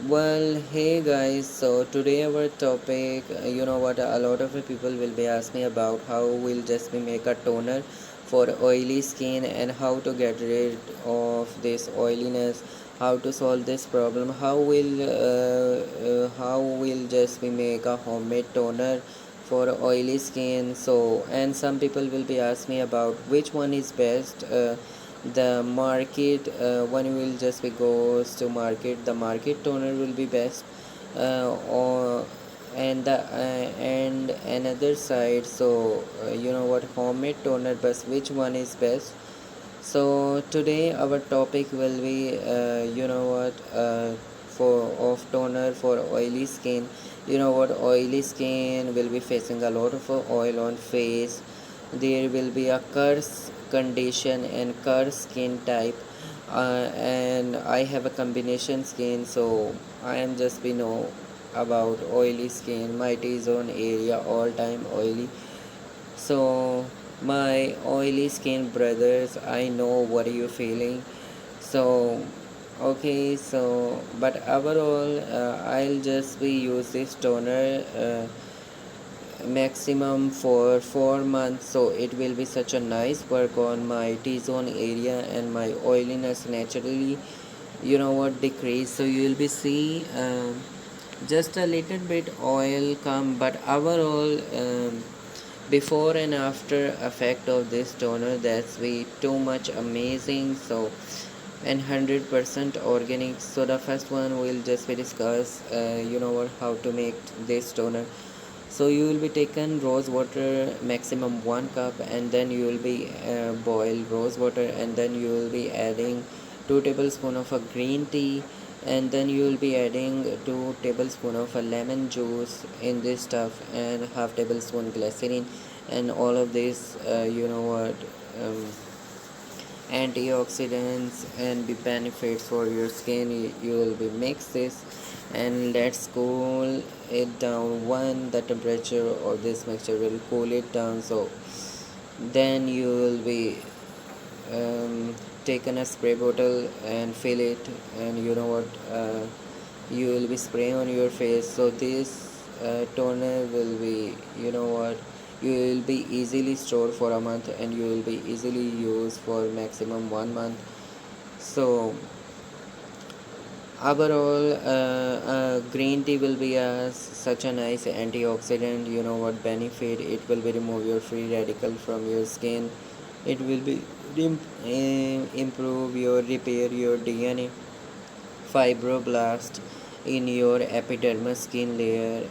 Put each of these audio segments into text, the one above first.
Well, hey guys, so today our topic, a lot of people will be asking me about how we'll just be make a toner for oily skin and how to get rid of this oiliness, how to solve this problem, how we'll just be make a homemade toner for oily skin. So, and some people will be asking me about which one is best. The market when you will just be goes to market, the market toner will be best, or and another side. So homemade toner, but which one is best? So today our topic will be for of toner for oily skin. Oily skin will be facing a lot of oil on face. There will be a curse condition and curse skin type, and I have a combination skin, so I am just be know about oily skin. My T-zone area all time oily. So, my oily skin brothers, I know what you feeling. So, okay, so but overall, I'll just be use this toner maximum for 4 months. So it will be such a nice work on my T-zone area and my oiliness naturally. Decrease. So you will be see. Just a little bit oil come, but overall before and after effect of this toner, that's way too much amazing. So and 100% organic. So the first one we'll just be discuss how to make this toner. So you will be taken rose water maximum 1 cup, and then you will be boil rose water, and then you will be adding 2 tablespoon of a green tea, and then you will be adding 2 tablespoon of a lemon juice in this stuff, and half tablespoon glycerin, and all of this antioxidants and the benefits for your skin. You will be mix this, and let's cool it down. One, the temperature of this mixture will cool it down. So then you will be taken a spray bottle and fill it, and you will be spraying on your face. So this toner will be you will be easily stored for a month, and you will be easily used for maximum 1 month. So overall, green tea will be such a nice antioxidant. Benefit? It will be remove your free radical from your skin. It will be improve your repair your DNA fibroblast in your epidermis skin layer,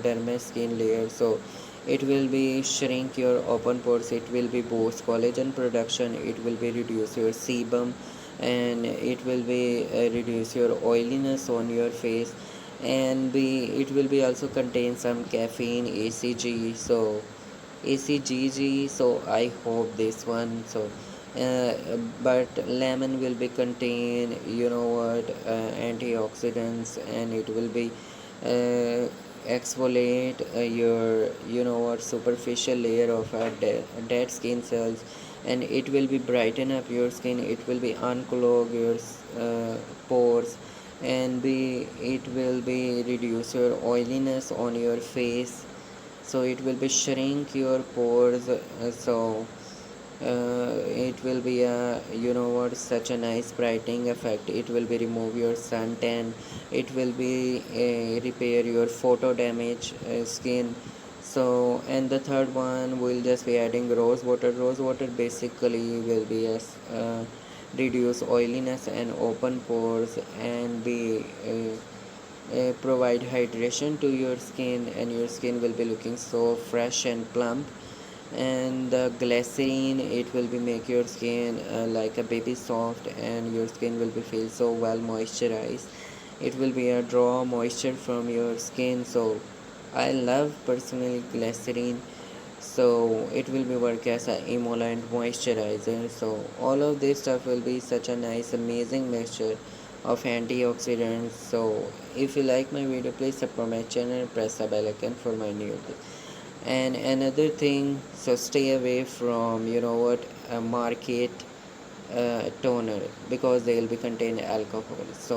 dermis skin layer. So it will be shrink your open pores. It will be boost collagen production. It will be reduce your sebum, and it will be reduce your oiliness on your face, and be it will be also contain some caffeine, ACG. So ACGG. So I hope this one. So uh, but lemon will be contain antioxidants, and it will be uh, exfoliate your superficial layer of dead skin cells, and it will be brighten up your skin. It will be unclog your pores, and be it will be reduce your oiliness on your face. So it will be shrink your pores. So it will be a such a nice brightening effect. It will be remove your suntan. It will be repair your photo damage skin. So, and the third one we'll just be adding rose water. Rose water basically will be as reduce oiliness and open pores, and be provide hydration to your skin, and your skin will be looking so fresh and plump. And the glycerine, it will be make your skin like a baby soft, and your skin will be feel so well moisturized. It will be a draw moisture from your skin. So I love personally glycerine. So it will be work as a emollient moisturizer. So all of this stuff will be such a nice amazing mixture of antioxidants. So if you like my video, please support my channel, press the bell icon for my new videos. And another thing, so stay away from a market toner, because they will be contain alcohol. So